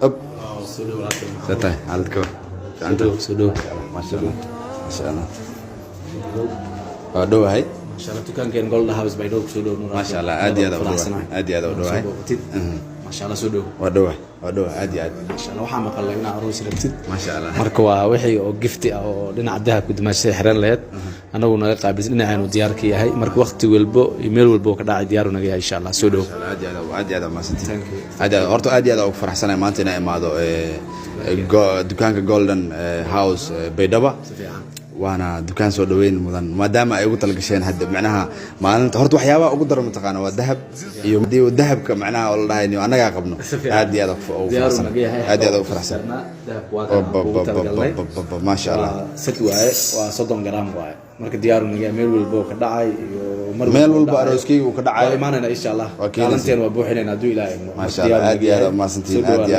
أب ستة على الكور سودو ما شاء الله ما شاء الله دو هاي ما شاء الله تكان كان قول هاوس بايدوك سودو ما شاء الله عادي هذا عادي هذا ودو هاي ما شاء الله سودو ودو عادي ما شاء الله waxaan maqalay in aroos rabtid ما شاء الله marka waa wixii oo gifti ah oo dhinaca dahabka dumaashay xiran lahayd anagu naga qaabilsan dhinacaanu diyaar ka yahay marka waqti walbo email walbo ka dhacay diyaar naga yahay insha Allah soo dhow عادي هذا ما سنتي عادي horta عادي هذا ugu faraxsanahay maanta inay imaado dukaanka Golden House Baydhaba وانا دكان سو دوين مدن maadaama ay ugu talgasheen hadda macnaha maalinta horta waxyaabaha ugu daran mataqaana waa dahab iyo dahabka macnaha oo la dhahayo anaga qabno aad iyo aad ugu faraxsan ma sha Allah sad waaye waa 30 gram waaye marka diyaar naga meel walbo ka dhacay iyo meel walbo arooskii uu ka dhacay imaanayna insha Allah kaalanteen waa buuxinayna haduu ilaahay ma sha Allah aad iyo aad ma santiin